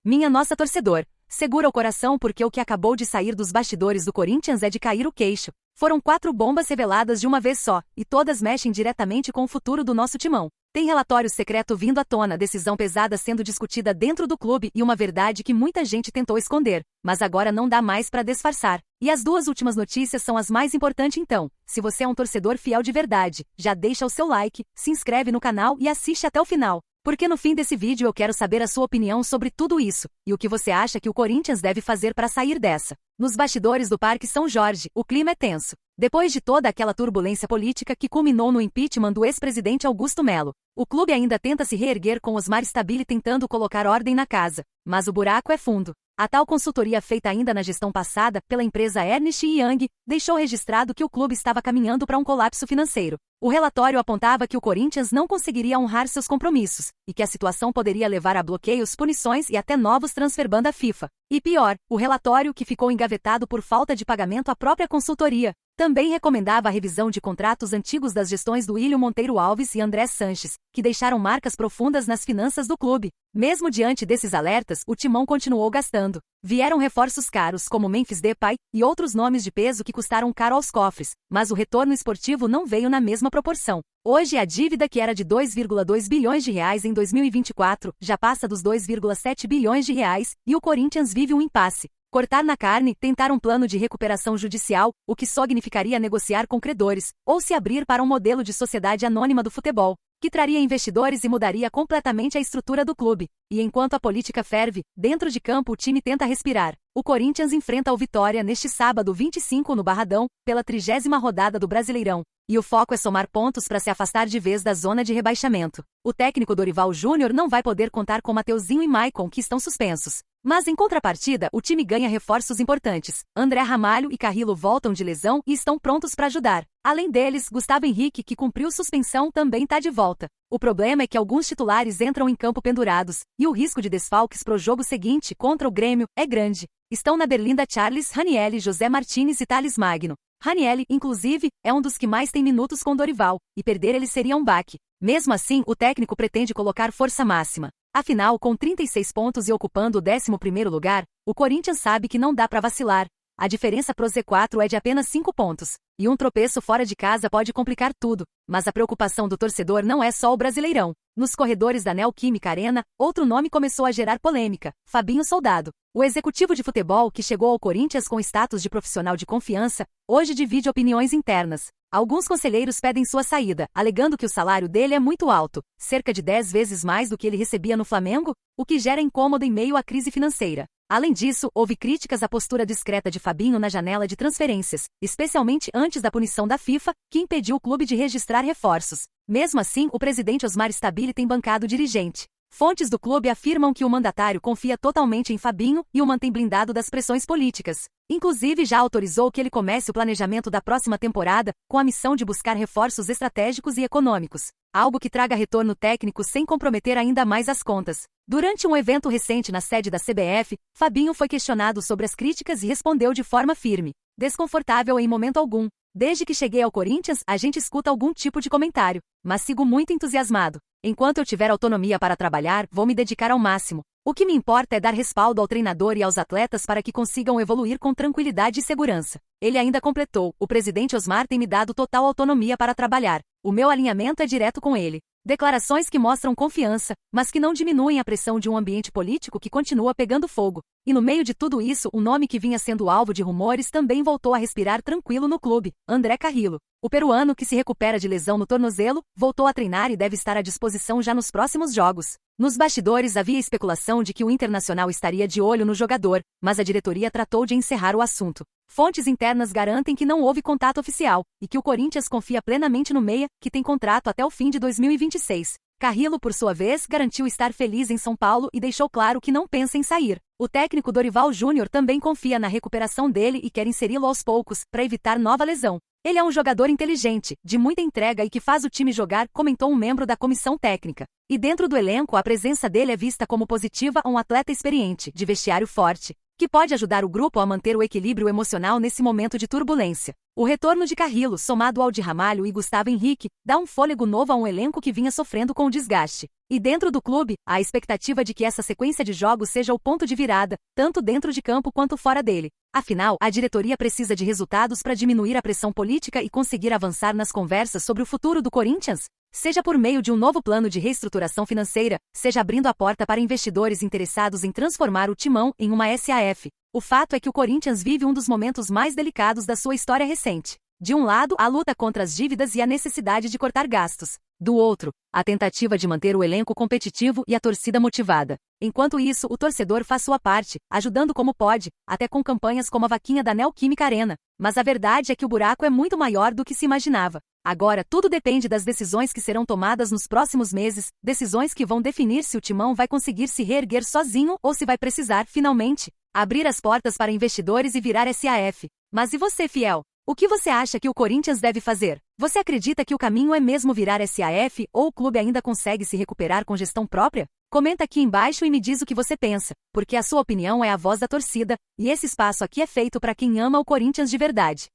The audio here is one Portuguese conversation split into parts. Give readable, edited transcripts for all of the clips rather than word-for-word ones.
Minha nossa torcedor, segura o coração porque o que acabou de sair dos bastidores do Corinthians é de cair o queixo. Foram 4 bombas reveladas de uma vez só, e todas mexem diretamente com o futuro do nosso timão. Tem relatório secreto vindo à tona, decisão pesada sendo discutida dentro do clube e uma verdade que muita gente tentou esconder, mas agora não dá mais para disfarçar. E as 2 últimas notícias são as mais importantes então. Se você é um torcedor fiel de verdade, já deixa o seu like, se inscreve no canal e assiste até o final. Porque no fim desse vídeo eu quero saber a sua opinião sobre tudo isso, e o que você acha que o Corinthians deve fazer para sair dessa. Nos bastidores do Parque São Jorge, o clima é tenso. Depois de toda aquela turbulência política que culminou no impeachment do ex-presidente Augusto Melo, o clube ainda tenta se reerguer com Osmar Stabile tentando colocar ordem na casa, mas o buraco é fundo. A tal consultoria feita ainda na gestão passada pela empresa Ernst Young deixou registrado que o clube estava caminhando para um colapso financeiro. O relatório apontava que o Corinthians não conseguiria honrar seus compromissos e que a situação poderia levar a bloqueios, punições e até novos transfer-ban da FIFA. E pior, o relatório, que ficou engavetado por falta de pagamento à própria consultoria, também recomendava a revisão de contratos antigos das gestões do Ílio Monteiro Alves e André Sanches, que deixaram marcas profundas nas finanças do clube. Mesmo diante desses alertas, o timão continuou gastando. Vieram reforços caros como Memphis Depay e outros nomes de peso que custaram caro aos cofres, mas o retorno esportivo não veio na mesma proporção. Hoje a dívida, que era de 2,2 bilhões de reais em 2024, já passa dos 2,7 bilhões de reais, e o Corinthians vive um impasse. Cortar na carne, tentar um plano de recuperação judicial, o que só significaria negociar com credores, ou se abrir para um modelo de sociedade anônima do futebol, que traria investidores e mudaria completamente a estrutura do clube. E enquanto a política ferve, dentro de campo o time tenta respirar. O Corinthians enfrenta o Vitória neste sábado 25 no Barradão, pela 30ª rodada do Brasileirão. E o foco é somar pontos para se afastar de vez da zona de rebaixamento. O técnico Dorival Júnior não vai poder contar com Mateuzinho e Maicon, que estão suspensos. Mas em contrapartida, o time ganha reforços importantes. André Ramalho e Carrillo voltam de lesão e estão prontos para ajudar. Além deles, Gustavo Henrique, que cumpriu suspensão, também está de volta. O problema é que alguns titulares entram em campo pendurados, e o risco de desfalques pro jogo seguinte contra o Grêmio é grande. Estão na berlinda Charles, Ranieri, José Martinez e Thales Magno. Ranieri, inclusive, é um dos que mais tem minutos com Dorival, e perder ele seria um baque. Mesmo assim, o técnico pretende colocar força máxima. Afinal, com 36 pontos e ocupando o 11º lugar, o Corinthians sabe que não dá para vacilar. A diferença pro Z4 é de apenas 5 pontos, e um tropeço fora de casa pode complicar tudo. Mas a preocupação do torcedor não é só o Brasileirão. Nos corredores da Neoquímica Arena, outro nome começou a gerar polêmica: Fabinho Soldado. O executivo de futebol, que chegou ao Corinthians com status de profissional de confiança, hoje divide opiniões internas. Alguns conselheiros pedem sua saída, alegando que o salário dele é muito alto, cerca de 10 vezes mais do que ele recebia no Flamengo, o que gera incômodo em meio à crise financeira. Além disso, houve críticas à postura discreta de Fabinho na janela de transferências, especialmente antes da punição da FIFA, que impediu o clube de registrar reforços. Mesmo assim, o presidente Osmar Stabile tem bancado o dirigente. Fontes do clube afirmam que o mandatário confia totalmente em Fabinho e o mantém blindado das pressões políticas. Inclusive, já autorizou que ele comece o planejamento da próxima temporada, com a missão de buscar reforços estratégicos e econômicos. Algo que traga retorno técnico sem comprometer ainda mais as contas. Durante um evento recente na sede da CBF, Fabinho foi questionado sobre as críticas e respondeu de forma firme: desconfortável em momento algum. Desde que cheguei ao Corinthians, a gente escuta algum tipo de comentário, mas sigo muito entusiasmado. Enquanto eu tiver autonomia para trabalhar, vou me dedicar ao máximo. O que me importa é dar respaldo ao treinador e aos atletas para que consigam evoluir com tranquilidade e segurança. Ele ainda completou: o presidente Osmar tem me dado total autonomia para trabalhar. O meu alinhamento é direto com ele. Declarações que mostram confiança, mas que não diminuem a pressão de um ambiente político que continua pegando fogo. E no meio de tudo isso, um nome que vinha sendo alvo de rumores também voltou a respirar tranquilo no clube: André Carrillo. O peruano, que se recupera de lesão no tornozelo, voltou a treinar e deve estar à disposição já nos próximos jogos. Nos bastidores havia especulação de que o Internacional estaria de olho no jogador, mas a diretoria tratou de encerrar o assunto. Fontes internas garantem que não houve contato oficial, e que o Corinthians confia plenamente no meia, que tem contrato até o fim de 2026. Carrillo, por sua vez, garantiu estar feliz em São Paulo e deixou claro que não pensa em sair. O técnico Dorival Júnior também confia na recuperação dele e quer inseri-lo aos poucos, para evitar nova lesão. Ele é um jogador inteligente, de muita entrega e que faz o time jogar, comentou um membro da comissão técnica. E dentro do elenco, a presença dele é vista como positiva a um atleta experiente, de vestiário forte. que pode ajudar o grupo a manter o equilíbrio emocional nesse momento de turbulência. O retorno de Carrillo, somado ao de Ramalho e Gustavo Henrique, dá um fôlego novo a um elenco que vinha sofrendo com o desgaste. E dentro do clube, há a expectativa de que essa sequência de jogos seja o ponto de virada, tanto dentro de campo quanto fora dele. Afinal, a diretoria precisa de resultados para diminuir a pressão política e conseguir avançar nas conversas sobre o futuro do Corinthians. Seja por meio de um novo plano de reestruturação financeira, seja abrindo a porta para investidores interessados em transformar o Timão em uma SAF. O fato é que o Corinthians vive um dos momentos mais delicados da sua história recente. De um lado, a luta contra as dívidas e a necessidade de cortar gastos. Do outro, a tentativa de manter o elenco competitivo e a torcida motivada. Enquanto isso, o torcedor faz sua parte, ajudando como pode, até com campanhas como a vaquinha da Neoquímica Arena. Mas a verdade é que o buraco é muito maior do que se imaginava. Agora, tudo depende das decisões que serão tomadas nos próximos meses, decisões que vão definir se o Timão vai conseguir se reerguer sozinho ou se vai precisar, finalmente, abrir as portas para investidores e virar SAF. Mas e você, fiel? O que você acha que o Corinthians deve fazer? Você acredita que o caminho é mesmo virar SAF ou o clube ainda consegue se recuperar com gestão própria? Comenta aqui embaixo e me diz o que você pensa, porque a sua opinião é a voz da torcida, e esse espaço aqui é feito para quem ama o Corinthians de verdade.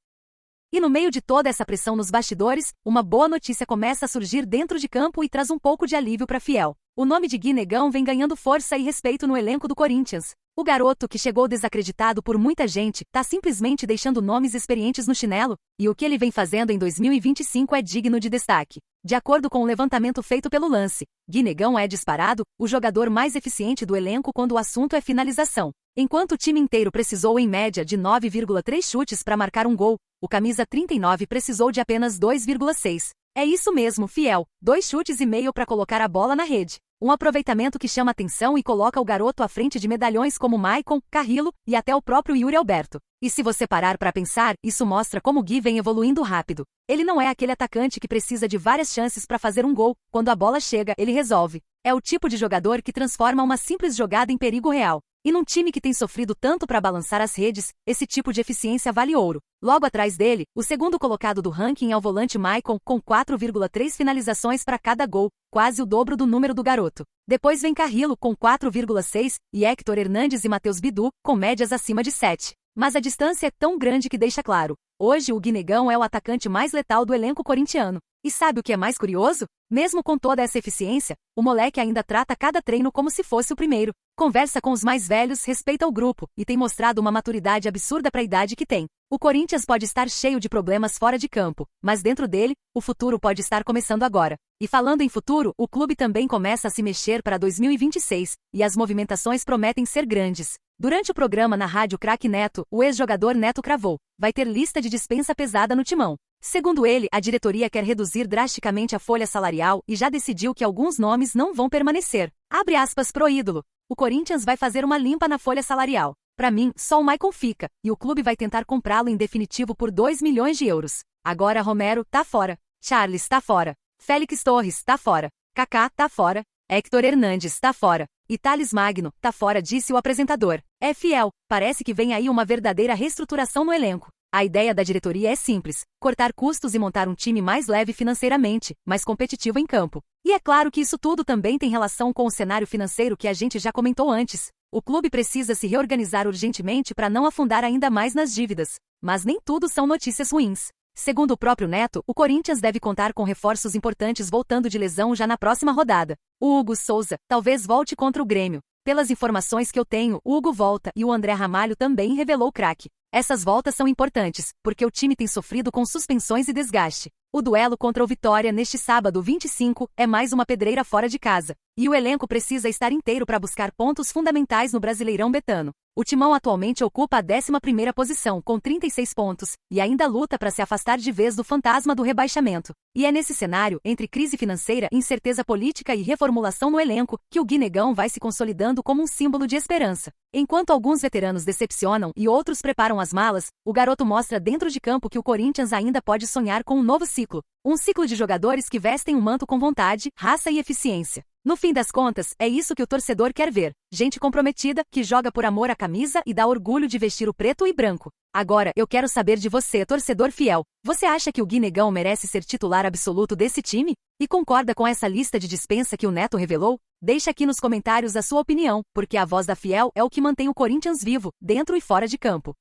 E no meio de toda essa pressão nos bastidores, uma boa notícia começa a surgir dentro de campo e traz um pouco de alívio para fiel. O nome de Gui Negão vem ganhando força e respeito no elenco do Corinthians. O garoto, que chegou desacreditado por muita gente, tá simplesmente deixando nomes experientes no chinelo, e o que ele vem fazendo em 2025 é digno de destaque. De acordo com o levantamento feito pelo Lance, Gui Negão é disparado o jogador mais eficiente do elenco quando o assunto é finalização. Enquanto o time inteiro precisou em média de 9,3 chutes para marcar um gol, o camisa 39 precisou de apenas 2,6. É isso mesmo, fiel, 2 chutes e meio para colocar a bola na rede. Um aproveitamento que chama atenção e coloca o garoto à frente de medalhões como Maicon, Carrillo e até o próprio Yuri Alberto. E se você parar para pensar, isso mostra como o Gui vem evoluindo rápido. Ele não é aquele atacante que precisa de várias chances para fazer um gol, quando a bola chega, ele resolve. É o tipo de jogador que transforma uma simples jogada em perigo real. E num time que tem sofrido tanto para balançar as redes, esse tipo de eficiência vale ouro. Logo atrás dele, o segundo colocado do ranking é o volante Maicon, com 4,3 finalizações para cada gol, quase o dobro do número do garoto. Depois vem Carrillo, com 4,6, e Héctor Hernandes e Matheus Bidu, com médias acima de 7. Mas a distância é tão grande que deixa claro. Hoje o Gui Negão é o atacante mais letal do elenco corintiano. E sabe o que é mais curioso? Mesmo com toda essa eficiência, o moleque ainda trata cada treino como se fosse o primeiro. Conversa com os mais velhos, respeita o grupo, e tem mostrado uma maturidade absurda para a idade que tem. O Corinthians pode estar cheio de problemas fora de campo, mas dentro dele, o futuro pode estar começando agora. E falando em futuro, o clube também começa a se mexer para 2026, e as movimentações prometem ser grandes. Durante o programa na Rádio Craque Neto, o ex-jogador Neto cravou: vai ter lista de dispensa pesada no Timão. Segundo ele, a diretoria quer reduzir drasticamente a folha salarial e já decidiu que alguns nomes não vão permanecer. Abre aspas pro ídolo: o Corinthians vai fazer uma limpa na folha salarial. Pra mim, só o Maicon fica, e o clube vai tentar comprá-lo em definitivo por 2 milhões de euros. Agora Romero tá fora, Charles tá fora, Félix Torres tá fora, Kaká tá fora, Héctor Hernandes tá fora, e Thales Magno tá fora, disse o apresentador. É fiel, parece que vem aí uma verdadeira reestruturação no elenco. A ideia da diretoria é simples: cortar custos e montar um time mais leve financeiramente, mais competitivo em campo. E é claro que isso tudo também tem relação com o cenário financeiro que a gente já comentou antes. O clube precisa se reorganizar urgentemente para não afundar ainda mais nas dívidas. Mas nem tudo são notícias ruins. Segundo o próprio Neto, o Corinthians deve contar com reforços importantes voltando de lesão já na próxima rodada. O Hugo Souza talvez volte contra o Grêmio. Pelas informações que eu tenho, o Hugo volta e o André Ramalho também revelou o craque. Essas voltas são importantes, porque o time tem sofrido com suspensões e desgaste. O duelo contra o Vitória neste sábado 25 é mais uma pedreira fora de casa. E o elenco precisa estar inteiro para buscar pontos fundamentais no Brasileirão Betano. O Timão atualmente ocupa a 11ª posição, com 36 pontos, e ainda luta para se afastar de vez do fantasma do rebaixamento. E é nesse cenário, entre crise financeira, incerteza política e reformulação no elenco, que o Gui Negão vai se consolidando como um símbolo de esperança. Enquanto alguns veteranos decepcionam e outros preparam as malas, o garoto mostra dentro de campo que o Corinthians ainda pode sonhar com um novo ciclo. Um ciclo de jogadores que vestem um manto com vontade, raça e eficiência. No fim das contas, é isso que o torcedor quer ver. Gente comprometida, que joga por amor à camisa e dá orgulho de vestir o preto e branco. Agora, eu quero saber de você, torcedor fiel. Você acha que o Gui Negão merece ser titular absoluto desse time? E concorda com essa lista de dispensa que o Neto revelou? Deixa aqui nos comentários a sua opinião, porque a voz da Fiel é o que mantém o Corinthians vivo, dentro e fora de campo.